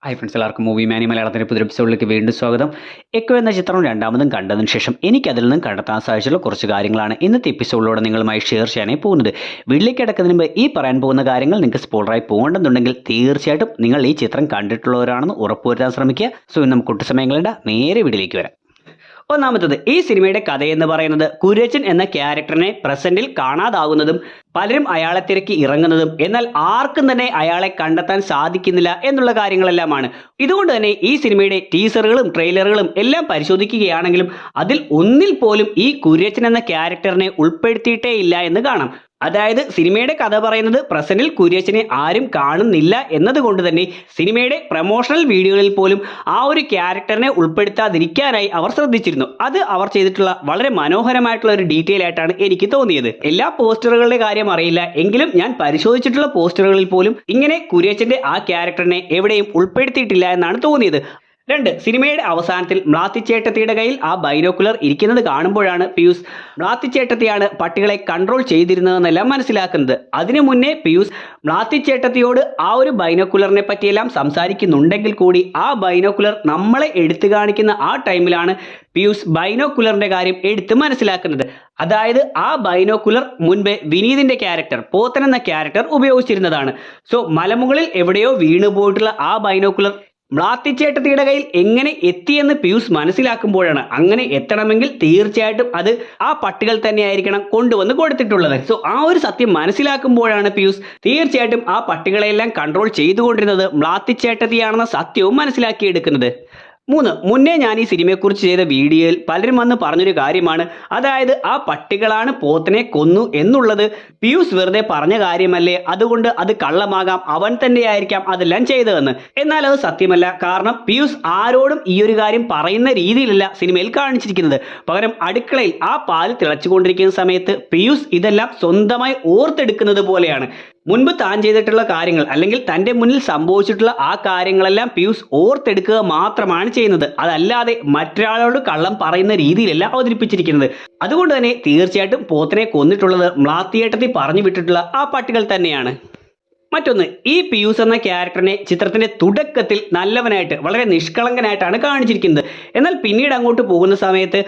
Hi friends, എല്ലാവർക്കും movie മാനി മലയാളത്തിൻ്റെ പുതിയ എപ്പിസോഡിലേക്ക് വീണ്ടും സ്വാഗതം. എക്കോ എന്ന ചിത്രം രണ്ടാമതും കണ്ടതിന് ശേഷം എനിക്കതിൽ നിന്നും കണ്ടെത്താൻ സാധിച്ചുള്ള കുറച്ച് കാര്യങ്ങളാണ് ഇന്നത്തെ എപ്പിസോഡിലൂടെ നിങ്ങളുമായി ഷെയർ ചെയ്യാനായി പോകുന്നത്. വീട്ടിലേക്ക് കിടക്കുന്നതിന് മുമ്പ് ഈ പറയാൻ പോകുന്ന കാര്യങ്ങൾ നിങ്ങൾക്ക് സ്പോയിലറായി പോകണമെന്നുണ്ടെങ്കിൽ തീർച്ചയായിട്ടും നിങ്ങൾ ഈ ചിത്രം കണ്ടിട്ടുള്ളവരാണെന്ന് ഉറപ്പുവരുത്താൻ ശ്രമിക്കുക. സോ ഇന്ന് നമുക്ക് ഒട്ടും സമയങ്ങളുണ്ട്, നേരെ വീട്ടിലേക്ക് വരാം. ഒന്നാമത്തത്, ഈ സിനിമയുടെ കഥയെന്ന് പറയുന്നത് കുര്യച്ചൻ എന്ന ക്യാരക്ടറിനെ പ്രസന്റിൽ കാണാതാകുന്നതും പലരും അയാളെ തിരക്കി ഇറങ്ങുന്നതും എന്നാൽ ആർക്കും തന്നെ അയാളെ കണ്ടെത്താൻ സാധിക്കുന്നില്ല എന്നുള്ള കാര്യങ്ങളെല്ലാമാണ്. ഇതുകൊണ്ട് തന്നെ ഈ സിനിമയുടെ ടീസറുകളും ട്രെയിലറുകളും എല്ലാം പരിശോധിക്കുകയാണെങ്കിലും അതിൽ ഒന്നിൽ പോലും ഈ കുര്യച്ചൻ എന്ന ക്യാരക്ടറിനെ ഉൾപ്പെടുത്തിയിട്ടേ ഇല്ല എന്ന് കാണാം. അതായത് സിനിമയുടെ കഥ പറയുന്നത് പ്രസന്റിൽ കുര്യച്ചനെ ആരും കാണുന്നില്ല എന്നതുകൊണ്ട് തന്നെ സിനിമയുടെ പ്രൊമോഷണൽ വീഡിയോകളിൽ പോലും ആ ഒരു ക്യാരക്ടറിനെ ഉൾപ്പെടുത്താതിരിക്കാനായി അവർ ശ്രദ്ധിച്ചിരുന്നു. അത് അവർ ചെയ്തിട്ടുള്ള വളരെ മനോഹരമായിട്ടുള്ള ഒരു ഡീറ്റെയിൽ ആയിട്ടാണ് എനിക്ക് തോന്നിയത്. എല്ലാ പോസ്റ്ററുകളുടെ കാര്യം അറിയില്ല എങ്കിലും ഞാൻ പരിശോധിച്ചിട്ടുള്ള പോസ്റ്ററുകളിൽ പോലും ഇങ്ങനെ കുര്യച്ചന്റെ ആ ക്യാരക്ടറിനെ എവിടെയും ഉൾപ്പെടുത്തിയിട്ടില്ല എന്നാണ് തോന്നിയത്. 2, സിനിമയുടെ അവസാനത്തിൽ മ്ലാത്തിച്ചേട്ടത്തിയുടെ കയ്യിൽ ആ ബൈനോക്കുലർ ഇരിക്കുന്നത് കാണുമ്പോഴാണ് പിയൂസ് മ്ലാത്തിച്ചേട്ടത്തിയാണ് പട്ടികളെ കൺട്രോൾ ചെയ്തിരുന്നതെന്നെല്ലാം മനസ്സിലാക്കുന്നത്. അതിനു മുന്നേ പിയൂസ് മ്ലാത്തിച്ചേട്ടത്തിയോട് ആ ഒരു ബൈനോക്കുലറിനെ പറ്റിയെല്ലാം സംസാരിക്കുന്നുണ്ടെങ്കിൽ കൂടി ആ ബൈനോക്കുലർ നമ്മളെ എടുത്തു കാണിക്കുന്ന ആ ടൈമിലാണ് പിയൂസ് ബൈനോക്കുലറിന്റെ കാര്യം എടുത്ത് മനസ്സിലാക്കുന്നത്. അതായത് ആ ബൈനോക്കുലർ മുൻപ് വിനീതിന്റെ ക്യാരക്ടർ പോത്തൻ എന്ന ക്യാരക്ടർ ഉപയോഗിച്ചിരുന്നതാണ്. സോ മലമുകളിൽ എവിടെയോ വീണു പോയിട്ടുള്ള ആ ബൈനോക്കുലർ മ്ലാത്തിച്ചേട്ടത്തിയുടെ കയ്യിൽ എങ്ങനെ എത്തിയെന്ന് പിയൂസ് മനസ്സിലാക്കുമ്പോഴാണ് അങ്ങനെ എത്തണമെങ്കിൽ തീർച്ചയായിട്ടും അത് ആ പട്ടികൾ തന്നെയായിരിക്കണം കൊണ്ടുവന്ന് കൊടുത്തിട്ടുള്ളത്. സോ ആ ഒരു സത്യം മനസ്സിലാക്കുമ്പോഴാണ് പിയൂസ് തീർച്ചയായിട്ടും ആ പട്ടികളെല്ലാം കൺട്രോൾ ചെയ്തുകൊണ്ടിരുന്നത് മ്ലാത്തിച്ചേട്ടത്തിയാണെന്ന സത്യവും മനസ്സിലാക്കിയെടുക്കുന്നത്. 3, മുന്നേ ഞാൻ ഈ സിനിമയെക്കുറിച്ച് ചെയ്ത വീഡിയോയിൽ പലരും വന്ന് പറഞ്ഞൊരു കാര്യമാണ്, അതായത് ആ പട്ടികളാണ് പോത്തിനെ കൊന്നു എന്നുള്ളത് പിയൂസ് വെറുതെ പറഞ്ഞ കാര്യമല്ലേ, അതുകൊണ്ട് അത് കള്ളമാകാം, അവൻ തന്നെയായിരിക്കാം അതെല്ലാം ചെയ്തതെന്ന്. എന്നാൽ അത് സത്യമല്ല. കാരണം പിയൂസ് ആരോടും ഈ ഒരു കാര്യം പറയുന്ന രീതിയിലല്ല സിനിമയിൽ കാണിച്ചിരിക്കുന്നത്. പകരം അടുക്കളയിൽ ആ പാല് തിളച്ചുകൊണ്ടിരിക്കുന്ന സമയത്ത് പിയൂസ് ഇതെല്ലാം സ്വന്തമായി ഓർത്തെടുക്കുന്നത് പോലെയാണ്. മുൻപ് താൻ ചെയ്തിട്ടുള്ള കാര്യങ്ങൾ അല്ലെങ്കിൽ തൻ്റെ മുന്നിൽ സംഭവിച്ചിട്ടുള്ള ആ കാര്യങ്ങളെല്ലാം പിയൂസ് ഓർത്തെടുക്കുക മാത്രമാണ് ചെയ്യുന്നത്. അതല്ലാതെ മറ്റൊരാളോട് കള്ളം പറയുന്ന രീതിയിലല്ല അവതരിപ്പിച്ചിരിക്കുന്നത്. അതുകൊണ്ട് തന്നെ തീർച്ചയായിട്ടും പോത്തിനെ കൊന്നിട്ടുള്ളത് മ്ലാത്തിയേട്ടത്തി പറഞ്ഞു വിട്ടിട്ടുള്ള ആ പട്ടികൾ തന്നെയാണ്. മറ്റൊന്ന്, ഈ പിയൂസ് എന്ന ക്യാരക്ടറിനെ ചിത്രത്തിന്റെ തുടക്കത്തിൽ നല്ലവനായിട്ട് വളരെ നിഷ്കളങ്കനായിട്ടാണ് കാണിച്ചിരിക്കുന്നത്. എന്നാൽ പിന്നീട് അങ്ങോട്ട് പോകുന്ന സമയത്ത്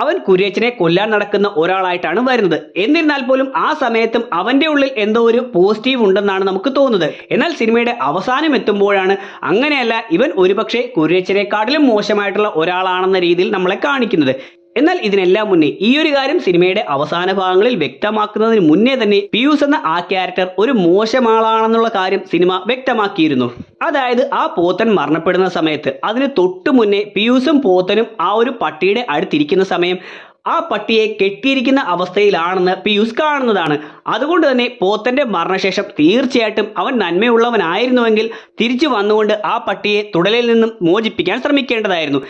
അവൻ കുര്യച്ചനെ കൊല്ലാൻ നടക്കുന്ന ഒരാളായിട്ടാണ് വരുന്നത്. എന്നിരുന്നാൽ പോലും ആ സമയത്തും അവന്റെ ഉള്ളിൽ എന്തോ ഒരു പോസിറ്റീവ് ഉണ്ടെന്നാണ് നമുക്ക് തോന്നുന്നത്. എന്നാൽ സിനിമയുടെ അവസാനം എത്തുമ്പോഴാണ് അങ്ങനെയല്ല, ഇവൻ ഒരുപക്ഷെ കുര്യച്ചനെക്കാട്ടിലും മോശമായിട്ടുള്ള ഒരാളാണെന്ന രീതിയിൽ നമ്മളെ കാണിക്കുന്നത്. എന്നാൽ ഇതിനെല്ലാം മുന്നേ ഈ ഒരു കാര്യം സിനിമയുടെ അവസാന ഭാഗങ്ങളിൽ വ്യക്തമാക്കുന്നതിന് മുന്നേ തന്നെ പിയൂസ് എന്ന ആ ക്യാരക്ടർ ഒരു മോശം ആളാണെന്നുള്ള കാര്യം സിനിമ വ്യക്തമാക്കിയിരുന്നു. അതായത് ആ പോത്തൻ മരണപ്പെടുന്ന സമയത്ത് അതിന് തൊട്ടു മുന്നേ പിയൂസും പോത്തനും ആ ഒരു പട്ടിയുടെ അടുത്തിരിക്കുന്ന സമയം ആ പട്ടിയെ കെട്ടിയിരിക്കുന്ന അവസ്ഥയിലാണെന്ന് പിയൂസ് കാണുന്നതാണ്. അതുകൊണ്ട് തന്നെ പോത്തന്റെ മരണശേഷം തീർച്ചയായിട്ടും അവൻ നന്മയുള്ളവനായിരുന്നുവെങ്കിൽ തിരിച്ചു വന്നുകൊണ്ട് ആ പട്ടിയെ തുടലിൽ നിന്നും മോചിപ്പിക്കാൻ ശ്രമിക്കേണ്ടതായിരുന്നു.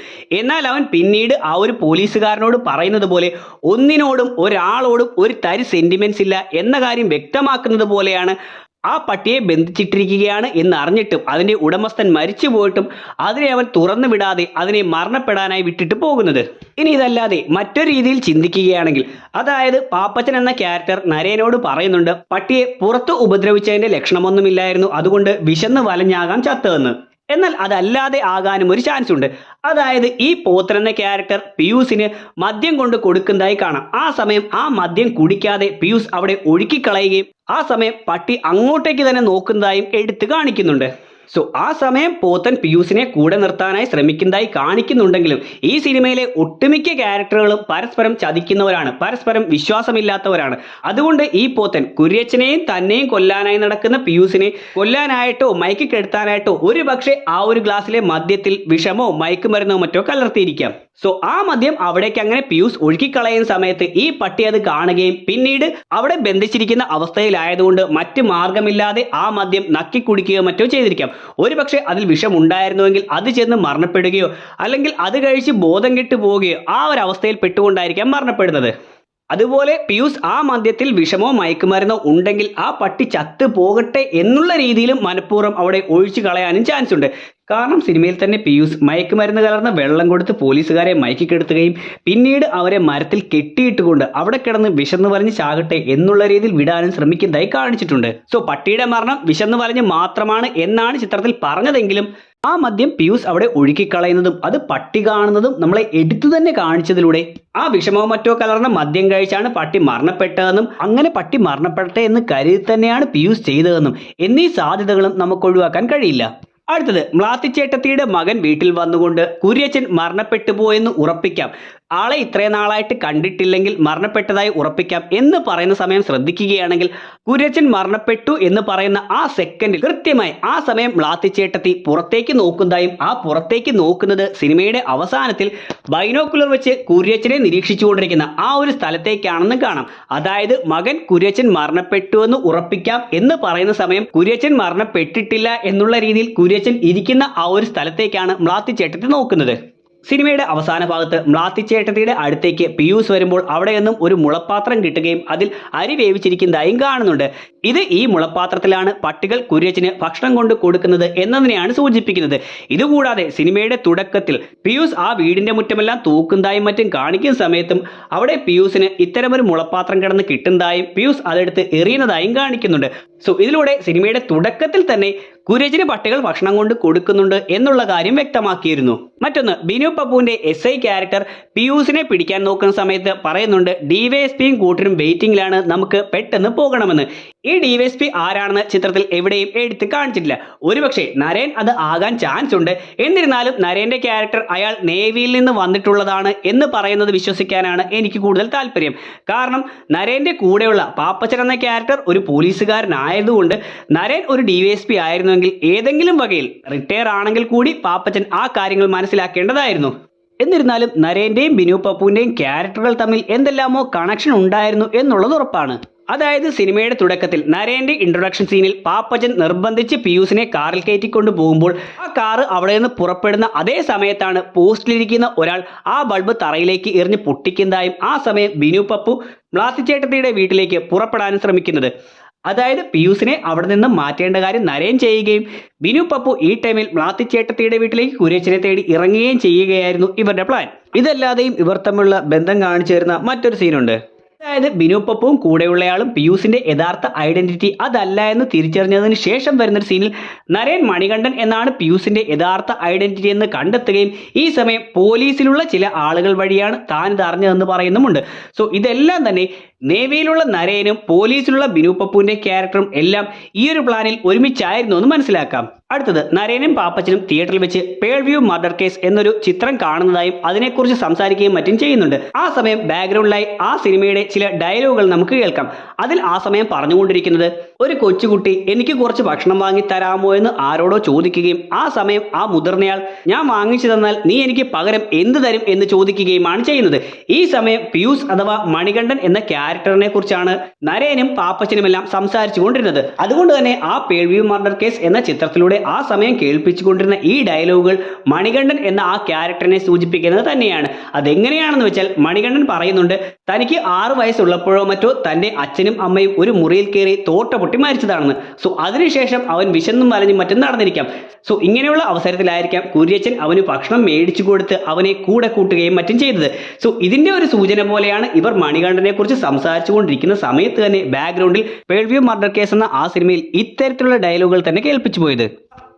എന്നാൽ അവൻ പിന്നീട് ആ ഒരു പോലീസുകാരനോട് പറയുന്നത് പോലെ ഒന്നിനോടും ഒരാളോടും ഒരു തരി സെന്റിമെന്റ്സ് ഇല്ല എന്ന കാര്യം വ്യക്തമാക്കുന്നത് പോലെയാണ് ആ പട്ടിയെ ബന്ധിച്ചിട്ടിരിക്കുകയാണ് എന്ന് അറിഞ്ഞിട്ടും അതിന്റെ ഉടമസ്ഥൻ മരിച്ചു പോയിട്ടും അതിനെ അവൻ തുറന്നു വിടാതെ അതിനെ മരണപ്പെടാനായി വിട്ടിട്ട് പോകുന്നത്. ഇനി ഇതല്ലാതെ മറ്റൊരു രീതിയിൽ ചിന്തിക്കുകയാണെങ്കിൽ, അതായത് പാപ്പച്ചൻ എന്ന ക്യാരക്ടർ നരേനോട് പറയുന്നുണ്ട് പട്ടിയെ പുറത്ത് ഉപദ്രവിച്ചതിന്റെ ലക്ഷണമൊന്നുമില്ലായിരുന്നു, അതുകൊണ്ട് വിശന്ന് വലഞ്ഞാകാം ചത്തതെന്ന്. എന്നാൽ അതല്ലാതെ ആകാനും ഒരു ചാൻസ് ഉണ്ട്. അതായത് ഈ പോത്തൻ എന്ന ക്യാരക്ടർ പിയൂസിന് മദ്യം കൊണ്ട് കൊടുക്കുന്നതായി കാണാം. ആ സമയം ആ മദ്യം കുടിക്കാതെ പിയൂസ് അവിടെ ഒഴുക്കിക്കളയുകയും ആ സമയം പട്ടി അങ്ങോട്ടേക്ക് തന്നെ നോക്കുന്നതായും എടുത്തു കാണിക്കുന്നുണ്ട്. സോ ആ സമയം പോത്തൻ പിയൂസിനെ കൂടെ നിർത്താനായി ശ്രമിക്കുന്നതായി കാണിക്കുന്നുണ്ടെങ്കിലും ഈ സിനിമയിലെ ഒട്ടുമിക്ക ക്യാരക്ടറുകളും പരസ്പരം ചതിക്കുന്നവരാണ്, പരസ്പരം വിശ്വാസമില്ലാത്തവരാണ്. അതുകൊണ്ട് ഈ പോത്തൻ കുര്യച്ചനെയും തന്നെയും കൊല്ലാനായി നടക്കുന്ന പിയൂസിനെ കൊല്ലാനായിട്ടോ മയക്കി കെടുത്താനായിട്ടോ ഒരു പക്ഷേ ആ ഒരു ഗ്ലാസ്സിലെ മദ്യത്തിൽ വിഷമോ മയക്കുമരുന്നോ മറ്റോ കലർത്തിയിരിക്കാം. സോ ആ മദ്യം അവിടേക്ക് അങ്ങനെ പിയൂസ് ഒഴുക്കിക്കളയുന്ന സമയത്ത് ഈ പട്ടി അത് കാണുകയും പിന്നീട് അവിടെ ബന്ധിച്ചിരിക്കുന്ന അവസ്ഥയിലായതുകൊണ്ട് മറ്റ് മാർഗമില്ലാതെ ആ മദ്യം നക്കി കുടിക്കുകയോ മറ്റോ ചെയ്തിരിക്കാം. ഒരുപക്ഷെ അതിൽ വിഷം ഉണ്ടായിരുന്നുവെങ്കിൽ അത് ചെന്ന് മരണപ്പെടുകയോ അല്ലെങ്കിൽ അത് കഴിച്ച് ബോധം കെട്ടു പോവുകയോ ആ ഒരു അവസ്ഥയിൽ പെട്ടുകൊണ്ടായിരിക്കാം മരണപ്പെടുന്നത്. അതുപോലെ പിയൂസ് ആ മദ്യത്തിൽ വിഷമോ മയക്കുമരുന്നോ ഉണ്ടെങ്കിൽ ആ പട്ടി ചത്തു പോകട്ടെ എന്നുള്ള രീതിയിലും മനഃപൂർവ്വം അവിടെ ഒഴിച്ചു കളയാനും ചാൻസ് ഉണ്ട്. കാരണം സിനിമയിൽ തന്നെ പിയൂസ് മയക്കുമരുന്ന് കലർന്ന വെള്ളം കൊടുത്ത് പോലീസുകാരെ മയക്കിക്കെടുത്തുകയും പിന്നീട് അവരെ മരത്തിൽ കെട്ടിയിട്ടുകൊണ്ട് അവിടെ കിടന്ന് വിശന്ന് വലഞ്ഞ് ചാകട്ടെ എന്നുള്ള രീതിയിൽ വിടാനും ശ്രമിക്കുന്നതായി കാണിച്ചിട്ടുണ്ട്. സോ പട്ടിയുടെ മരണം വിശന്ന് വലഞ്ഞ് മാത്രമാണ് എന്നാണ് ചിത്രത്തിൽ പറഞ്ഞതെങ്കിലും ആ മദ്യം പിയൂസ് അവിടെ ഒഴുക്കിക്കളയുന്നതും അത് പട്ടി കാണുന്നതും നമ്മളെ എടുത്തു തന്നെ കാണിച്ചതിലൂടെ ആ വിഷമോ മറ്റോ കലർന്ന മദ്യം കഴിച്ചാണ് പട്ടി മരണപ്പെട്ടതെന്നും അങ്ങനെ പട്ടി മരണപ്പെടട്ടെ എന്ന് കരുതി തന്നെയാണ് പിയൂസ് ചെയ്തതെന്നും എന്നീ സാധ്യതകളും നമുക്ക് ഒഴിവാക്കാൻ കഴിയില്ല. അടുത്തത്, മ്ലാത്തിച്ചേട്ടത്തിയുടെ മകൻ വീട്ടിൽ വന്നുകൊണ്ട് കുര്യച്ചൻ മരണപ്പെട്ടു പോയെന്ന് ഉറപ്പിക്കാം, ആളെ ഇത്രയും നാളായിട്ട് കണ്ടിട്ടില്ലെങ്കിൽ മരണപ്പെട്ടതായി ഉറപ്പിക്കാം എന്ന് പറയുന്ന സമയം ശ്രദ്ധിക്കുകയാണെങ്കിൽ കുര്യച്ചൻ മരണപ്പെട്ടു എന്ന് പറയുന്ന ആ സെക്കൻഡിൽ കൃത്യമായി ആ സമയം മ്ലാത്തിച്ചേട്ടത്തി പുറത്തേക്ക് നോക്കുന്നതായും ആ പുറത്തേക്ക് നോക്കുന്നത് സിനിമയുടെ അവസാനത്തിൽ ബൈനോക്കുലർ വെച്ച് കുര്യച്ചനെ നിരീക്ഷിച്ചുകൊണ്ടിരിക്കുന്ന ആ ഒരു സ്ഥലത്തേക്കാണെന്ന് കാണാം. അതായത് മകൻ കുര്യച്ചൻ മരണപ്പെട്ടു എന്ന് ഉറപ്പിക്കാം എന്ന് പറയുന്ന സമയം കുര്യച്ചൻ മരണപ്പെട്ടിട്ടില്ല എന്നുള്ള രീതിയിൽ കുര്യച്ചൻ ഇരിക്കുന്ന ആ ഒരു സ്ഥലത്തേക്കാണ് മ്ലാത്തിച്ചേട്ടത്തി നോക്കുന്നത്. സിനിമയുടെ അവസാന ഭാഗത്ത് മ്ലാത്തിച്ചേട്ടത്തിയുടെ അടുത്തേക്ക് പിയൂസ് വരുമ്പോൾ അവിടെ നിന്നും ഒരു മുളപ്പാത്രം കിട്ടുകയും അതിൽ അരി വേവിച്ചിരിക്കുന്നതായും കാണുന്നുണ്ട്. ഇത് ഈ മുളപ്പാത്രത്തിലാണ് പട്ടികൾ കുര്യച്ചന് ഭക്ഷണം കൊണ്ട് കൊടുക്കുന്നത് എന്നതിനെയാണ് സൂചിപ്പിക്കുന്നത്. ഇതുകൂടാതെ സിനിമയുടെ തുടക്കത്തിൽ പിയൂസ് ആ വീടിന്റെ മുറ്റമെല്ലാം തൂക്കുന്നതായും മറ്റും കാണിക്കുന്ന സമയത്തും അവിടെ പിയൂസിന് ഇത്തരമൊരു മുളപ്പാത്രം കിടന്ന് കിട്ടുന്നതായും പിയൂസ് അതെടുത്ത് എറിയുന്നതായും കാണിക്കുന്നുണ്ട്. ഇതിലൂടെ സിനിമയുടെ തുടക്കത്തിൽ തന്നെ കുര്യച്ചന് പട്ടികൾ ഭക്ഷണം കൊണ്ട് കൊടുക്കുന്നുണ്ട് എന്നുള്ള കാര്യം വ്യക്തമാക്കിയിരുന്നു. മറ്റൊന്ന്, ബിനു പപ്പുവിന്റെ SI ക്യാരക്ടർ പിയൂസിനെ പിടിക്കാൻ നോക്കുന്ന സമയത്ത് പറയുന്നുണ്ട് ഡിവൈഎസ്പിയും കൂട്ടരും വെയിറ്റിംഗിലാണ്, നമുക്ക് പെട്ടെന്ന് പോകണമെന്ന്. ഈ ഡിവൈഎസ്പി ആരാണെന്ന് ചിത്രത്തിൽ എവിടെയും എടുത്ത് കാണിച്ചിട്ടില്ല. ഒരുപക്ഷെ നരേൻ അത് ആകാൻ ചാൻസ് ഉണ്ട്. എന്നിരുന്നാലും നരേന്റെ ക്യാരക്ടർ അയാൾ നേവിയിൽ നിന്ന് വന്നിട്ടുള്ളതാണ് എന്ന് പറയുന്നത് വിശ്വസിക്കാനാണ് എനിക്ക് കൂടുതൽ താല്പര്യം. കാരണം നരേന്റെ കൂടെയുള്ള പാപ്പച്ചൻ എന്ന ക്യാരക്ടർ ഒരു പോലീസുകാരനായതുകൊണ്ട് നരേൻ ഒരു ഡിവൈഎസ്പി ആയിരുന്നെങ്കിൽ ഏതെങ്കിലും വകയിൽ റിട്ടയർ ആണെങ്കിൽ കൂടി പാപ്പച്ചൻ ആ കാര്യങ്ങൾ മനസ്സിലാക്കേണ്ടതായിരുന്നു. എന്നിരുന്നാലും നരേന്റെയും ബിനു പപ്പുവിന്റെയും ക്യാരക്ടറുകൾ തമ്മിൽ എന്തെല്ലാമോ കണക്ഷൻ ഉണ്ടായിരുന്നു എന്നുള്ളത് ഉറപ്പാണ്. അതായത് സിനിമയുടെ തുടക്കത്തിൽ നരേന്റെ ഇൻട്രൊഡക്ഷൻ സീനിൽ പാപ്പച്ചൻ നിർബന്ധിച്ച് പിയൂസിനെ കാറിൽ കയറ്റിക്കൊണ്ട് പോകുമ്പോൾ ആ കാറ് അവിടെ നിന്ന് പുറപ്പെടുന്ന അതേ സമയത്താണ് പോസ്റ്റിലിരിക്കുന്ന ഒരാൾ ആ ബൾബ് തറയിലേക്ക് എറിഞ്ഞ് പൊട്ടിക്കുന്നതായും ആ സമയം ബിനു പപ്പു മ്ലാത്തിച്ചേട്ടത്തിയുടെ വീട്ടിലേക്ക് പുറപ്പെടാനും ശ്രമിക്കുന്നത്. അതായത് പിയൂസിനെ അവിടെ നിന്ന് മാറ്റേണ്ട കാര്യം നരേൻ ചെയ്യുകയും ബിനു പപ്പു ഈ ടൈമിൽ മ്ലാത്തിച്ചേട്ടത്തിയുടെ വീട്ടിലേക്ക് കുര്യച്ചനെ തേടി ഇറങ്ങുകയും ചെയ്യുകയായിരുന്നു ഇവരുടെ പ്ലാൻ. ഇതല്ലാതെയും ഇവർ തമ്മിലുള്ള ബന്ധം കാണിച്ചു തരുന്ന മറ്റൊരു സീനുണ്ട്. അതായത് ബിനു പപ്പുവും കൂടെയുള്ളയാളും പിയൂസിന്റെ യഥാർത്ഥ ഐഡന്റിറ്റി അതല്ല എന്ന് തിരിച്ചറിഞ്ഞതിന് ശേഷം വരുന്നൊരു സീനിൽ നരേൻ മണികണ്ഠൻ എന്നാണ് പിയൂസിന്റെ യഥാർത്ഥ ഐഡന്റിറ്റി എന്ന് കണ്ടെത്തുകയും ഈ സമയം പോലീസിലുള്ള ചില ആളുകൾ വഴിയാണ് താൻ ഇത് അറിഞ്ഞതെന്ന് പറയുന്നുമുണ്ട്. ഇതെല്ലാം തന്നെ നേവിയിലുള്ള നരേനും പോലീസിലുള്ള ബിനു പപ്പുവിന്റെ ക്യാരക്ടറും എല്ലാം ഈ ഒരു പ്ലാനിൽ ഒരുമിച്ചായിരുന്നു എന്ന് മനസ്സിലാക്കാം. അടുത്തത്, നരേനും പാപ്പച്ചനും തിയേറ്ററിൽ വെച്ച് പേൾ വ്യൂ മർഡർ കേസ് എന്നൊരു ചിത്രം കാണുന്നതായും അതിനെക്കുറിച്ച് സംസാരിക്കുകയും മറ്റും ചെയ്യുന്നുണ്ട്. ആ സമയം ബാക്ക്ഗ്രൗണ്ടിലായി ആ സിനിമയുടെ ചില ഡയലോഗുകൾ നമുക്ക് കേൾക്കാം. അതിൽ ആ സമയം പറഞ്ഞുകൊണ്ടിരിക്കുന്നത് ഒരു കൊച്ചുകുട്ടി എനിക്ക് കുറച്ച് ഭക്ഷണം വാങ്ങി തരാമോ എന്ന് ആരോടോ ചോദിക്കുകയും ആ സമയം ആ മുതിർന്നയാൾ ഞാൻ വാങ്ങിച്ചു തന്നാൽ നീ എനിക്ക് പകരം എന്ത് തരും എന്ന് ചോദിക്കുകയുമാണ് ചെയ്യുന്നത്. ഈ സമയം പിയൂസ് അഥവാ മണികണ്ഠൻ എന്ന ക്യാരക്ടറിനെ കുറിച്ചാണ് നരേനും പാപ്പച്ചനുമെല്ലാം സംസാരിച്ചു കൊണ്ടിരുന്നത്. അതുകൊണ്ട് തന്നെ ആ പേൾ വ്യൂ മർഡർ കേസ് എന്ന ചിത്രത്തിലൂടെ ആ സമയം കേൾപ്പിച്ചുകൊണ്ടിരുന്ന ഈ ഡയലോഗുകൾ മണികണ്ഠൻ എന്ന ആ ക്യാരക്ടറിനെ സൂചിപ്പിക്കുന്നത് തന്നെയാണ്. അതെങ്ങനെയാണെന്ന് വെച്ചാൽ മണികണ്ഠൻ പറയുന്നുണ്ട് തനിക്ക് 6 വയസ്സുള്ളപ്പോഴോ മറ്റോ തന്റെ അച്ഛനും അമ്മയും ഒരു മുറിയിൽ കയറി തോട്ട പൊട്ടി മരിച്ചതാണെന്ന്. അതിനുശേഷം അവൻ വിശന്നും വലഞ്ഞും മറ്റും നടന്നിരിക്കാം. ഇങ്ങനെയുള്ള അവസരത്തിലായിരിക്കാം കുര്യച്ചൻ അവന് ഭക്ഷണം മേടിച്ചു കൊടുത്ത് അവനെ കൂടെ കൂട്ടുകയും മറ്റും ചെയ്തത്. ഇതിന്റെ ഒരു സൂചന പോലെയാണ് ഇവർ മണികണ്ഠനെ കുറിച്ച് സംസാരിച്ചു കൊണ്ടിരിക്കുന്ന സമയത്ത് തന്നെ ബാക്ക്ഗ്രൗണ്ടിൽ പേൾ വ്യൂ മർഡർ കേസ് എന്ന ആ സിനിമയിൽ ഇത്തരത്തിലുള്ള ഡയലോഗുകൾ തന്നെ കേൾപ്പിച്ചു പോയത്.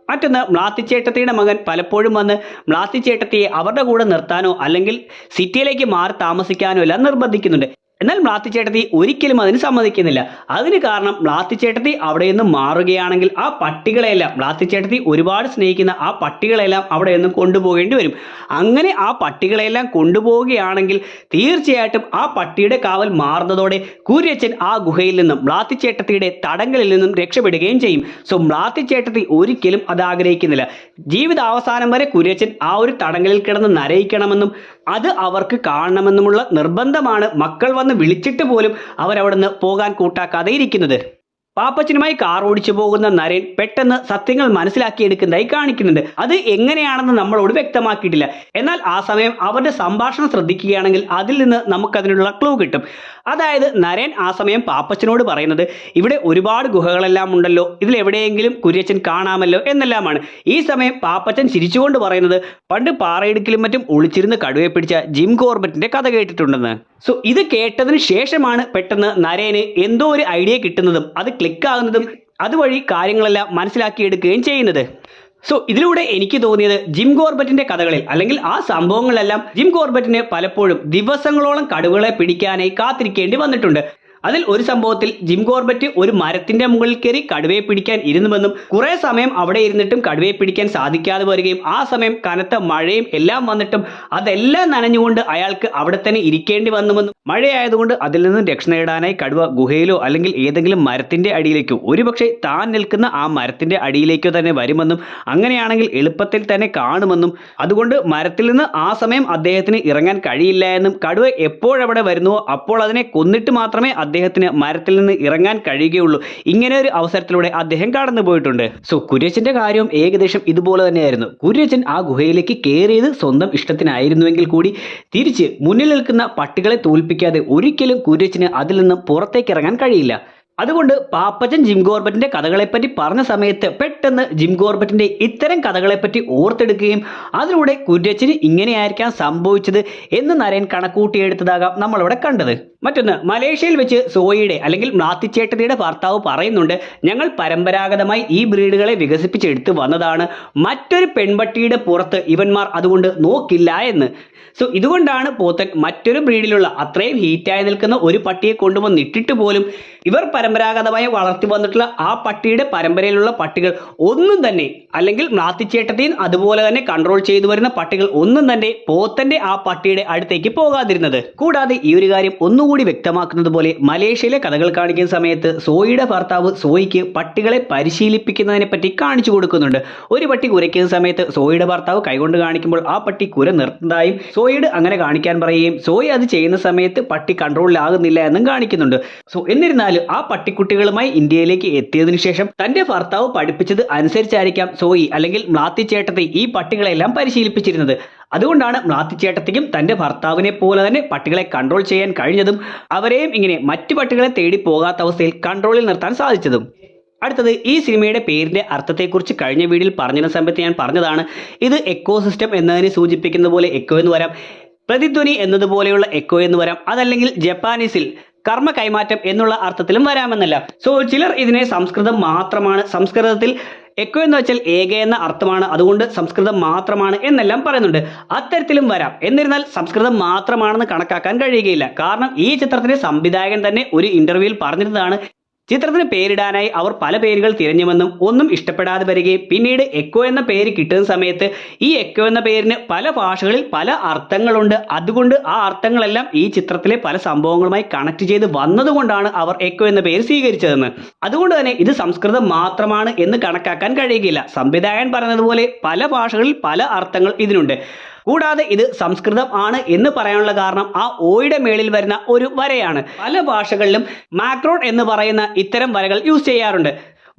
മറ്റൊന്ന്, മ്ലാത്തിച്ചേട്ടത്തിയുടെ മകൻ പലപ്പോഴും വന്ന് മ്ലാത്തിച്ചേട്ടത്തിയെ അവരുടെ കൂടെ നിർത്താനോ അല്ലെങ്കിൽ സിറ്റിയിലേക്ക് മാറി താമസിക്കാനോ എല്ലാം നിർബന്ധിക്കുന്നുണ്ട്. എന്നാൽ മ്ലാത്തിച്ചേട്ടത്തി ഒരിക്കലും അതിന് സമ്മതിക്കുന്നില്ല. അതിന് കാരണം മ്ലാത്തിച്ചേട്ടത്തി അവിടെ നിന്ന് മാറുകയാണെങ്കിൽ ആ പട്ടികളെല്ലാം മ്ലാത്തിച്ചേട്ടത്തി ഒരുപാട് സ്നേഹിക്കുന്ന ആ പട്ടികളെല്ലാം അവിടെ നിന്ന് കൊണ്ടുപോകേണ്ടി വരും. അങ്ങനെ ആ പട്ടികളെല്ലാം കൊണ്ടുപോവുകയാണെങ്കിൽ തീർച്ചയായിട്ടും ആ പട്ടിയുടെ കാവൽ മാറുന്നതോടെ കുര്യച്ചൻ ആ ഗുഹയിൽ നിന്നും മ്ലാത്തിച്ചേട്ടത്തിയുടെ തടങ്കലിൽ നിന്നും രക്ഷപ്പെടുകയും ചെയ്യും. മ്ലാത്തിച്ചേട്ടത്തി ഒരിക്കലും അത് ആഗ്രഹിക്കുന്നില്ല. ജീവിതാവസാനം വരെ കുര്യച്ചൻ ആ ഒരു തടങ്കലിൽ കിടന്ന് നരയിക്കണമെന്നും അത് അവർക്ക് കാണണമെന്നുമുള്ള നിർബന്ധമാണ് മക്കൾ വന്ന് വിളിച്ചിട്ട് പോലും അവരവിടുന്ന് പോകാൻ കൂട്ടാക്കാതെ ഇരിക്കുന്നത്. പാപ്പച്ചനുമായി കാർ ഓടിച്ചു പോകുന്ന നരേൻ പെട്ടെന്ന് സത്യങ്ങൾ മനസ്സിലാക്കിയെടുക്കുന്നതായി കാണിക്കുന്നുണ്ട്. അത് എങ്ങനെയാണെന്ന് നമ്മളോട് വ്യക്തമാക്കിയിട്ടില്ല. എന്നാൽ ആ സമയം അവരുടെ സംഭാഷണം ശ്രദ്ധിക്കുകയാണെങ്കിൽ അതിൽ നിന്ന് നമുക്കതിനുള്ള ക്ലൂ കിട്ടും. അതായത് നരേൻ ആ സമയം പാപ്പച്ചനോട് പറയുന്നത് ഇവിടെ ഒരുപാട് ഗുഹകളെല്ലാം ഉണ്ടല്ലോ, ഇതിൽ എവിടെയെങ്കിലും കുര്യച്ചൻ കാണാമല്ലോ എന്നെല്ലാമാണ്. ഈ സമയം പാപ്പച്ചൻ ചിരിച്ചുകൊണ്ട് പറയുന്നത് പണ്ട് പാറയിടുക്കിലും മറ്റും ഒളിച്ചിരുന്ന് കടുവയെ പിടിച്ച ജിം കോർബറ്റിന്റെ കഥ കേട്ടിട്ടുണ്ടെന്ന്. ഇത് കേട്ടതിന് ശേഷമാണ് പെട്ടെന്ന് നരേന് എന്തോ ഒരു ഐഡിയ കിട്ടുന്നതും അത് ക്ലിക്ക് ആകുന്നതും അതുവഴി കാര്യങ്ങളെല്ലാം മനസ്സിലാക്കിയെടുക്കുകയും ചെയ്യുന്നത്. സോ ഇതിലൂടെ എനിക്ക് തോന്നിയത് ജിം കോർബറ്റിന്റെ കഥകളിൽ അല്ലെങ്കിൽ ആ സംഭവങ്ങളെല്ലാം ജിം കോർബറ്റിന് പലപ്പോഴും ദിവസങ്ങളോളം കടുവകളെ പിടിക്കാനായി കാത്തിരിക്കേണ്ടി വന്നിട്ടുണ്ട്. അതിൽ ഒരു സംഭവത്തിൽ ജിം കോർബറ്റ് ഒരു മരത്തിന്റെ മുകളിൽ കയറി കടുവയെ പിടിക്കാൻ ഇരുന്നുവെന്നും കുറെ സമയം അവിടെ ഇരുന്നിട്ടും കടുവയെ പിടിക്കാൻ സാധിക്കാതെ വരികയും ആ സമയം കനത്ത മഴയും എല്ലാം വന്നിട്ടും അതെല്ലാം നനഞ്ഞുകൊണ്ട് അയാൾക്ക് അവിടെ തന്നെ ഇരിക്കേണ്ടി വന്നുവെന്നും മഴയായതുകൊണ്ട് അതിൽ നിന്നും രക്ഷ നേടാനായി കടുവ ഗുഹയിലോ അല്ലെങ്കിൽ ഏതെങ്കിലും മരത്തിന്റെ അടിയിലേക്കോ ഒരുപക്ഷെ താൻ നിൽക്കുന്ന ആ മരത്തിന്റെ അടിയിലേക്കോ തന്നെ വരുമെന്നും അങ്ങനെയാണെങ്കിൽ എളുപ്പത്തിൽ തന്നെ കാണുമെന്നും അതുകൊണ്ട് മരത്തിൽ നിന്ന് ആ സമയം അദ്ദേഹത്തിന് ഇറങ്ങാൻ കഴിയില്ല എന്നും കടുവ എപ്പോഴവിടെ വരുന്നുവോ അപ്പോൾ അതിനെ കൊന്നിട്ട് മാത്രമേ അദ്ദേഹത്തിന് മരത്തിൽ നിന്ന് ഇറങ്ങാൻ കഴിയുകയുള്ളൂ. ഇങ്ങനെ ഒരു അവസരത്തിലൂടെ അദ്ദേഹം കടന്നു പോയിട്ടുണ്ട്. സോ കുര്യച്ചന്റെ കാര്യവും ഏകദേശം ഇതുപോലെ തന്നെയായിരുന്നു. കുര്യച്ചൻ ആ ഗുഹയിലേക്ക് കയറിയത് സ്വന്തം ഇഷ്ടത്തിനായിരുന്നുവെങ്കിൽ കൂടി തിരിച്ച് മുന്നിൽ നിൽക്കുന്ന പട്ടികളെ തോൽപ്പിക്കാതെ ഒരിക്കലും കുര്യച്ചന് അതിൽ നിന്നും പുറത്തേക്ക് ഇറങ്ങാൻ കഴിയില്ല. അതുകൊണ്ട് പാപ്പച്ചൻ ജിം കോർബറ്റിന്റെ കഥകളെപ്പറ്റി പറഞ്ഞ സമയത്ത് പെട്ടെന്ന് ജിം കോർബറ്റിന്റെ ഇത്തരം കഥകളെപ്പറ്റി ഓർത്തെടുക്കുകയും അതിലൂടെ കുര്യച്ചന് ഇങ്ങനെയായിരിക്കാം സംഭവിച്ചത് എന്ന് നരയൻ കണക്കൂട്ടിയെടുത്തതാകാം നമ്മളിവിടെ കണ്ടത്. മറ്റൊന്ന്, മലേഷ്യയിൽ വെച്ച് സോയിയുടെ അല്ലെങ്കിൽ മ്ലാത്തിച്ചേട്ടത്തിയുടെ ഭർത്താവ് പറയുന്നുണ്ട്, ഞങ്ങൾ പരമ്പരാഗതമായി ഈ ബ്രീഡുകളെ വികസിപ്പിച്ചെടുത്ത് വന്നതാണ്, മറ്റൊരു പെൺപട്ടിയുടെ പുറത്ത് ഇവന്മാർ അതുകൊണ്ട് നോക്കില്ല എന്ന്. സോ ഇതുകൊണ്ടാണ് പോത്തൻ മറ്റൊരു ബ്രീഡിലുള്ള അത്രയും ഹീറ്റായി നിൽക്കുന്ന ഒരു പട്ടിയെ കൊണ്ടുവന്നിട്ടിട്ട് പോലും ഇവർ പരമ്പരാഗതമായി വളർത്തി വന്നിട്ടുള്ള ആ പട്ടിയുടെ പരമ്പരയിലുള്ള പട്ടികൾ ഒന്നും തന്നെ അല്ലെങ്കിൽ മ്ലാത്തിച്ചേട്ടത്തെയും അതുപോലെ തന്നെ കൺട്രോൾ ചെയ്തു വരുന്ന പട്ടികൾ ഒന്നും തന്നെ പോത്തന്റെ ആ പട്ടിയുടെ അടുത്തേക്ക് പോകാതിരുന്നത്. കൂടാതെ ഈ ഒരു കാര്യം ഒന്നുകൂടി വ്യക്തമാക്കുന്നത് പോലെ മലേഷ്യയിലെ കഥകൾ കാണിക്കുന്ന സമയത്ത് സോയിയുടെ ഭർത്താവ് സോയിക്ക് പട്ടികളെ പരിശീലിപ്പിക്കുന്നതിനെ പറ്റി കാണിച്ചു കൊടുക്കുന്നുണ്ട്. ഒരു പട്ടി കുരയ്ക്കുന്ന സമയത്ത് സോയിയുടെ ഭർത്താവ് കൈകൊണ്ട് കാണിക്കുമ്പോൾ ആ പട്ടി കുര നിർത്തുന്നതായും സോയിയുടെ അങ്ങനെ കാണിക്കാൻ പറയുകയും സോയി അത് ചെയ്യുന്ന സമയത്ത് പട്ടി കൺട്രോളിലാകുന്നില്ല എന്നും കാണിക്കുന്നുണ്ട്. സോ എന്നിരുന്നാലും ആ പട്ടിക്കുട്ടികളുമായി ഇന്ത്യയിലേക്ക് എത്തിയതിനു ശേഷം തന്റെ ഭർത്താവ് പഠിപ്പിച്ചത് അനുസരിച്ചായിരിക്കാം സോയി അല്ലെങ്കിൽ മ്ലാത്തിച്ചേട്ടത്തി ഈ പട്ടികളെല്ലാം പരിശീലിപ്പിച്ചിരുന്നത്. അതുകൊണ്ടാണ് മ്ലാത്തിച്ചേട്ടത്തിക്കും തന്റെ ഭർത്താവിനെ പോലെ തന്നെ പട്ടികളെ കൺട്രോൾ ചെയ്യാൻ കഴിഞ്ഞതും അവരെയും ഇങ്ങനെ മറ്റു പട്ടികളെ തേടി പോകാത്ത അവസ്ഥയിൽ കൺട്രോളിൽ നിർത്താൻ സാധിച്ചതും. അടുത്തത്, ഈ സിനിമയുടെ പേരിന്റെ അർത്ഥത്തെക്കുറിച്ച് കഴിഞ്ഞ വീഡിയോയിൽ പറഞ്ഞിരുന്ന സമയത്ത് ഞാൻ പറഞ്ഞതാണ്, ഇത് എക്കോസിസ്റ്റം എന്നതിനെ സൂചിപ്പിക്കുന്ന പോലെ എക്കോ എന്ന് വരാം, പ്രതിധ്വനി എന്നതുപോലെയുള്ള എക്കോ എന്ന് വരാം, അതല്ലെങ്കിൽ ജപ്പാനീസിൽ കർമ്മ കൈമാറ്റം എന്നുള്ള അർത്ഥത്തിലും വരാമെന്നല്ല. സോ ചിലർ ഇതിനെ സംസ്കൃതം മാത്രമാണ്, സംസ്കൃതത്തിൽ എക്കോ എന്ന് വെച്ചാൽ ഏക എന്ന അർത്ഥമാണ്, അതുകൊണ്ട് സംസ്കൃതം മാത്രമാണ് എന്നെല്ലാം പറയുന്നുണ്ട്. അത്തരത്തിലും വരാം. എന്നിരുന്നാൽ സംസ്കൃതം മാത്രമാണെന്ന് കണക്കാക്കാൻ കഴിയുകയില്ല. കാരണം ഈ ചിത്രത്തിന്റെ സംവിധായകൻ തന്നെ ഒരു ഇന്റർവ്യൂവിൽ പറഞ്ഞിരുന്നതാണ്, ചിത്രത്തിന് പേരിടാനായി അവർ പല പേരുകൾ തിരഞ്ഞുവെന്നും ഒന്നും ഇഷ്ടപ്പെടാതെ വരികയും പിന്നീട് എക്കോ എന്ന പേര് കിട്ടുന്ന സമയത്ത് ഈ എക്കോ എന്ന പേരിന് പല ഭാഷകളിൽ പല അർത്ഥങ്ങളുണ്ട്, അതുകൊണ്ട് ആ അർത്ഥങ്ങളെല്ലാം ഈ ചിത്രത്തിലെ പല സംഭവങ്ങളുമായി കണക്ട് ചെയ്ത് വന്നതുകൊണ്ടാണ് അവർ എക്കോ എന്ന പേര് സ്വീകരിച്ചതെന്ന്. അതുകൊണ്ട് തന്നെ ഇത് സംസ്കൃതം മാത്രമാണ് എന്ന് കണക്കാക്കാൻ കഴിയുകയില്ല. സംവിധായകൻ പറഞ്ഞതുപോലെ പല ഭാഷകളിൽ പല അർത്ഥങ്ങൾ ഇതിനുണ്ട്. കൂടാതെ ഇത് സംസ്കൃതം ആണ് എന്ന് പറയാനുള്ള കാരണം ആ ഓയുടെ മേളിൽ വരുന്ന ഒരു വരയാണ്. പല ഭാഷകളിലും മാക്രോൺ എന്ന് പറയുന്ന ഇത്തരം വരകൾ യൂസ് ചെയ്യാറുണ്ട്.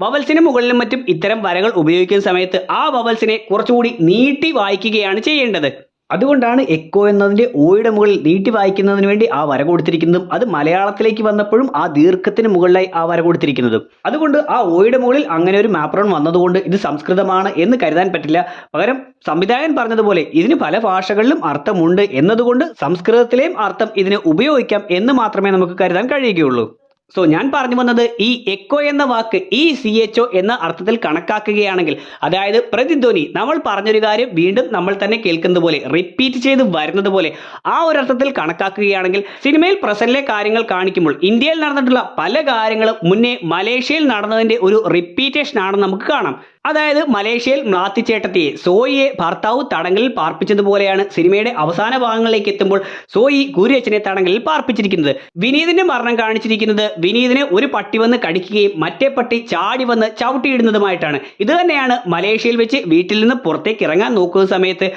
വവൽസിന് മുകളിലും മറ്റും ഇത്തരം വരകൾ ഉപയോഗിക്കുന്ന സമയത്ത് ആ വവൽസിനെ കുറച്ചുകൂടി നീട്ടി വായിക്കുകയാണ് ചെയ്യേണ്ടത്. അതുകൊണ്ടാണ് എക്കോ എന്നതിന്റെ ഓയുടെ മുകളിൽ നീട്ടി വായിക്കുന്നതിന് വേണ്ടി ആ വര കൊടുത്തിരിക്കുന്നതും അത് മലയാളത്തിലേക്ക് വന്നപ്പോഴും ആ ദീർഘത്തിന് മുകളിലായി ആ വര കൊടുത്തിരിക്കുന്നതും. അതുകൊണ്ട് ആ ഓയുടെ മുകളിൽ അങ്ങനെ ഒരു മാപ്രോൺ വന്നതുകൊണ്ട് ഇത് സംസ്കൃതമാണ് എന്ന് കരുതാൻ പറ്റില്ല. പകരം സംവിധായകൻ പറഞ്ഞതുപോലെ ഇതിന് പല ഭാഷകളിലും അർത്ഥമുണ്ട് എന്നതുകൊണ്ട് സംസ്കൃതത്തിലെയും അർത്ഥം ഇതിന് ഉപയോഗിക്കാം എന്ന് മാത്രമേ നമുക്ക് കരുതാൻ കഴിയുകയുള്ളൂ. സോ ഞാൻ പറഞ്ഞു വന്നത്, ഈ എക്കോ എന്ന വാക്ക് ECHO എന്ന അർത്ഥത്തിൽ കണക്കാക്കുകയാണെങ്കിൽ, അതായത് പ്രതിധ്വനി, നമ്മൾ പറഞ്ഞൊരു കാര്യം വീണ്ടും നമ്മൾ തന്നെ കേൾക്കുന്നത് പോലെ റിപ്പീറ്റ് ചെയ്ത് വരുന്നത് പോലെ ആ ഒരു അർത്ഥത്തിൽ കണക്കാക്കുകയാണെങ്കിൽ സിനിമയിൽ പ്രസന്റിലെ കാര്യങ്ങൾ കാണിക്കുമ്പോൾ ഇന്ത്യയിൽ നടന്നിട്ടുള്ള പല കാര്യങ്ങളും മുന്നേ മലേഷ്യയിൽ നടന്നതിന്റെ ഒരു റിപ്പീറ്റേഷൻ ആണെന്ന് നമുക്ക് കാണാം. അതായത് മലേഷ്യയിൽ മ്ലാത്തിച്ചേട്ടത്തിയെ സോയിയെ ഭർത്താവ് തടങ്കലിൽ പാർപ്പിച്ചതുപോലെയാണ് സിനിമയുടെ അവസാന ഭാഗങ്ങളിലേക്ക് എത്തുമ്പോൾ സോയി കുര്യച്ചനെ തടങ്കലിൽ പാർപ്പിച്ചിരിക്കുന്നത്. വിനീതിന്റെ മരണം കാണിച്ചിരിക്കുന്നത് വിനീതിനെ ഒരു പട്ടി വന്ന് കടിക്കുകയും മറ്റേ പട്ടി ചാടി വന്ന് ചവിട്ടിയിടുന്നതുമായിട്ടാണ്. ഇത് തന്നെയാണ് മലേഷ്യയിൽ വെച്ച് വീട്ടിൽ നിന്ന് പുറത്തേക്ക് ഇറങ്ങാൻ നോക്കുന്ന സമയത്ത്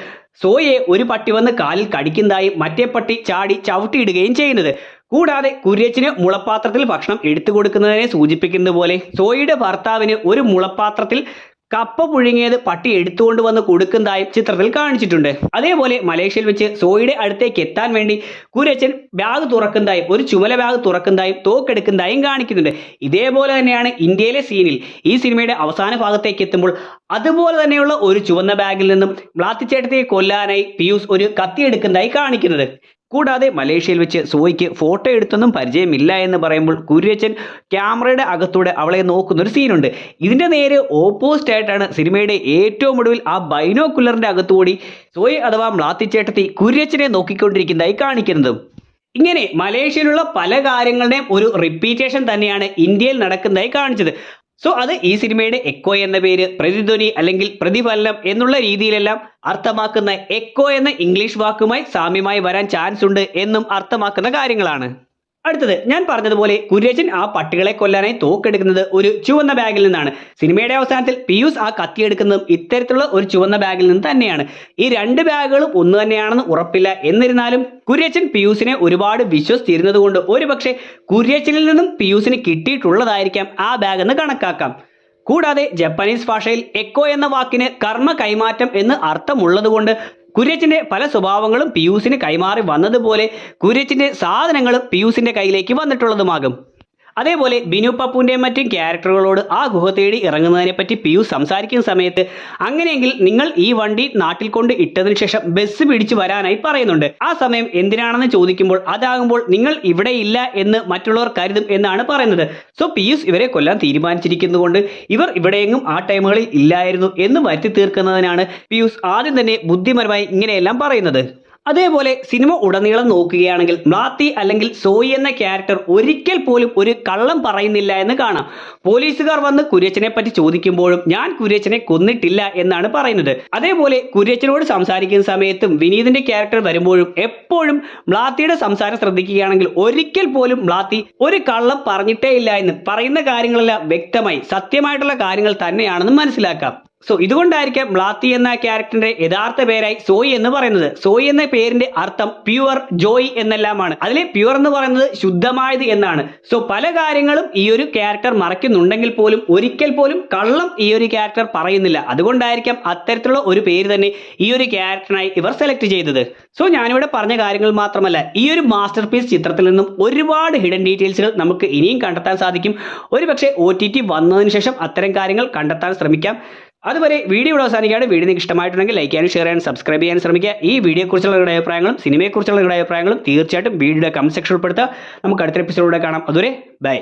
സോയിയെ ഒരു പട്ടി വന്ന് കാലിൽ കടിക്കുന്നതായും മറ്റേ പട്ടി ചാടി ചവിട്ടിയിടുകയും ചെയ്യുന്നത്. കൂടാതെ കുര്യച്ചന് മുളപ്പാത്രത്തിൽ ഭക്ഷണം എടുത്തു കൊടുക്കുന്നതിനെ സൂചിപ്പിക്കുന്നത് പോലെ സോയിയുടെ ഭർത്താവിന് ഒരു മുളപ്പാത്രത്തിൽ കപ്പ പുഴുങ്ങിയത് പട്ടി എടുത്തുകൊണ്ട് വന്ന് കൊടുക്കുന്നതായും ചിത്രത്തിൽ കാണിച്ചിട്ടുണ്ട്. അതേപോലെ മലേഷ്യയിൽ വെച്ച് സോയിയുടെ അടുത്തേക്ക് എത്താൻ വേണ്ടി കുര്യച്ചൻ ബാഗ് തുറക്കുന്നതായും ഒരു ചുമല ബാഗ് തുറക്കുന്നതായും തോക്കെടുക്കുന്നതായും കാണിക്കുന്നുണ്ട്. ഇതേപോലെ തന്നെയാണ് ഇന്ത്യയിലെ സീനിൽ ഈ സിനിമയുടെ അവസാന ഭാഗത്തേക്ക് എത്തുമ്പോൾ അതുപോലെ തന്നെയുള്ള ഒരു ചുവന്ന ബാഗിൽ നിന്നും മ്ലാത്തിച്ചേട്ടത്തെ കൊല്ലാനായി പിയൂസ് ഒരു കത്തി എടുക്കുന്നതായി കാണിക്കുന്നത്. കൂടാതെ മലേഷ്യയിൽ വെച്ച് സോയിക്ക് ഫോട്ടോ എടുത്തൊന്നും പരിചയമില്ല എന്ന് പറയുമ്പോൾ കുര്യച്ചൻ ക്യാമറയുടെ അകത്തൂടെ അവളെ നോക്കുന്ന ഒരു സീനുണ്ട്. ഇതിന്റെ നേരെ ഓപ്പോസിറ്റ് ആയിട്ടാണ് സിനിമയുടെ ഏറ്റവും ഒടുവിൽ ആ ബൈനോക്കുലറിന്റെ അകത്തുകൂടി സോയി അഥവാ മ്ലാത്തിച്ചേട്ടത്തി കുര്യച്ചനെ നോക്കിക്കൊണ്ടിരിക്കുന്നതായി കാണിക്കുന്നതും. ഇങ്ങനെ മലേഷ്യയിലുള്ള പല കാര്യങ്ങളുടെയും ഒരു റിപ്പീറ്റേഷൻ തന്നെയാണ് ഇന്ത്യയിൽ നടക്കുന്നതായി കാണിച്ചത്. സോ അത് ഈ സിനിമയുടെ എക്കോ എന്ന പേര്, പ്രതിധ്വനി അല്ലെങ്കിൽ പ്രതിഫലനം എന്നുള്ള രീതിയിലെല്ലാം അർത്ഥമാക്കുന്ന എക്കോ എന്ന ഇംഗ്ലീഷ് വാക്കുമായി സാമ്യമായി വരാൻ ചാൻസ് ഉണ്ട് എന്നും അർത്ഥമാക്കുന്ന കാര്യങ്ങളാണ്. അടുത്തത് ഞാൻ പറഞ്ഞതുപോലെ കുര്യച്ചൻ ആ പട്ടികളെ കൊല്ലാനായി തോക്കെടുക്കുന്നത് ഒരു ചുവന്ന ബാഗിൽ നിന്നാണ്. സിനിമയുടെ അവസാനത്തിൽ പിയൂസ് ആ കത്തിയെടുക്കുന്നതും ഇത്തരത്തിലുള്ള ഒരു ചുവന്ന ബാഗിൽ നിന്ന് തന്നെയാണ്. ഈ രണ്ട് ബാഗുകളും ഒന്ന് തന്നെയാണെന്ന് ഉറപ്പില്ല. എന്നിരുന്നാലും കുര്യച്ചൻ പിയൂസിനെ ഒരുപാട് വിശ്വസിച്ചിരുന്നത് കൊണ്ട് ഒരുപക്ഷെ കുര്യച്ചനിൽ നിന്നും പിയൂസിന് കിട്ടിയിട്ടുള്ളതായിരിക്കാം ആ ബാഗ് എന്ന് കണക്കാക്കാം. കൂടാതെ ജപ്പാനീസ് ഭാഷയിൽ എക്കോ എന്ന വാക്കിന് കർമ്മ കൈമാറ്റം എന്ന് അർത്ഥമുള്ളത് കൊണ്ട് കുര്യച്ചന്റെ പല സ്വഭാവങ്ങളും പിയൂസിന് കൈമാറി വന്നതുപോലെ കുര്യച്ചന്റെ സാധനങ്ങളും പിയൂസിന്റെ കയ്യിലേക്ക് വന്നിട്ടുള്ളതുമാകും. അതേപോലെ ബിനു പപ്പുവിൻ്റെയും മറ്റും ക്യാരക്ടറുകളോട് ആ ഗുഹ തേടി ഇറങ്ങുന്നതിനെ പറ്റി പിയൂസ് സംസാരിക്കുന്ന സമയത്ത് അങ്ങനെയെങ്കിൽ നിങ്ങൾ ഈ വണ്ടി നാട്ടിൽ കൊണ്ട് ഇട്ടതിന് ശേഷം ബസ് പിടിച്ചു വരാനായി പറയുന്നുണ്ട്. ആ സമയം എന്തിനാണെന്ന് ചോദിക്കുമ്പോൾ അതാകുമ്പോൾ നിങ്ങൾ ഇവിടെ ഇല്ല എന്ന് മറ്റുള്ളവർ കരുതും എന്നാണ് പറയുന്നത്. സോ പിയൂസ് ഇവരെ കൊല്ലാൻ തീരുമാനിച്ചിരിക്കുന്നതുകൊണ്ട് ഇവർ ഇവിടെയെങ്ങും ആ ടൈമുകളിൽ ഇല്ലായിരുന്നു എന്ന് വരുത്തി തീർക്കുന്നതിനാണ് പിയൂസ് ആദ്യം തന്നെ ബുദ്ധിപരമായി ഇങ്ങനെയെല്ലാം പറയുന്നത്. അതേപോലെ സിനിമ ഉടനീളം നോക്കുകയാണെങ്കിൽ മ്ലാത്തി അല്ലെങ്കിൽ സോയി എന്ന ക്യാരക്ടർ ഒരിക്കൽ പോലും ഒരു കള്ളം പറയുന്നില്ല എന്ന് കാണാം. പോലീസുകാർ വന്ന് കുര്യച്ചനെ പറ്റി ചോദിക്കുമ്പോഴും ഞാൻ കുര്യച്ചനെ കൊന്നിട്ടില്ല എന്നാണ് പറയുന്നത്. അതേപോലെ കുര്യച്ചനോട് സംസാരിക്കുന്ന സമയത്തും വിനീതിന്റെ ക്യാരക്ടർ വരുമ്പോഴും എപ്പോഴും മ്ലാത്തിയുടെ സംസാരം ശ്രദ്ധിക്കുകയാണെങ്കിൽ ഒരിക്കൽ പോലും മ്ലാത്തി ഒരു കള്ളം പറഞ്ഞിട്ടേ ഇല്ല എന്ന്, പറയുന്ന കാര്യങ്ങളെല്ലാം വ്യക്തമായി സത്യമായിട്ടുള്ള കാര്യങ്ങൾ തന്നെയാണെന്ന് മനസ്സിലാക്കാം. സോ ഇതുകൊണ്ടായിരിക്കാം മ്ലാത്തി എന്ന ക്യാരക്ടറിന്റെ യഥാർത്ഥ പേരായി സോയി എന്ന് പറയുന്നത്. സോയി എന്ന പേരിന്റെ അർത്ഥം പ്യുവർ, ജോയ് എന്നെല്ലാമാണ്. അതിലെ പ്യുവർ എന്ന് പറയുന്നത് ശുദ്ധമായത് എന്നാണ്. സോ പല കാര്യങ്ങളും ഈ ഒരു ക്യാരക്ടർ മറയ്ക്കുന്നുണ്ടെങ്കിൽ പോലും ഒരിക്കൽ പോലും കള്ളം ഈ ഒരു ക്യാരക്ടർ പറയുന്നില്ല. അതുകൊണ്ടായിരിക്കാം അത്തരത്തിലുള്ള ഒരു പേര് തന്നെ ഈ ഒരു ക്യാരക്ടറിനായി ഇവർ സെലക്ട് ചെയ്തത്. സോ ഞാനിവിടെ പറഞ്ഞ കാര്യങ്ങൾ മാത്രമല്ല, ഈ ഒരു മാസ്റ്റർ പീസ് ചിത്രത്തിൽ നിന്നും ഒരുപാട് ഹിഡൻ ഡീറ്റെയിൽസുകൾ നമുക്ക് ഇനിയും കണ്ടെത്താൻ സാധിക്കും. ഒരുപക്ഷെ OTT വന്നതിന് ശേഷം അത്തരം കാര്യങ്ങൾ കണ്ടെത്താൻ ശ്രമിക്കാം. അതുവരെ വീഡിയോ ഇവിടെ അവസാനിക്കുകയാണ്. വീഡിയോ നിങ്ങൾക്ക് ഇഷ്ടമായിട്ടുണ്ടെങ്കിൽ ലൈക്ക് ചെയ്യാനും ഷെയർ ചെയ്യാനും സബ്സ്ക്രൈബ് ചെയ്യാനും ശ്രമിക്കുക. ഈ വീഡിയോയെക്കുറിച്ചുള്ള നിങ്ങളുടെ അഭിപ്രായങ്ങളും സിനിമയെക്കുറിച്ചുള്ള നിങ്ങളുടെ അഭിപ്രായങ്ങളും തീർച്ചയായിട്ടും വീഡിയോയുടെ കമന്റ് സെക്ഷനിൽ ഉൾപ്പെടുത്തുക. നമുക്ക് അടുത്ത എപ്പിസോഡിലൂടെ കാണാം. അതുവരെ ബൈ.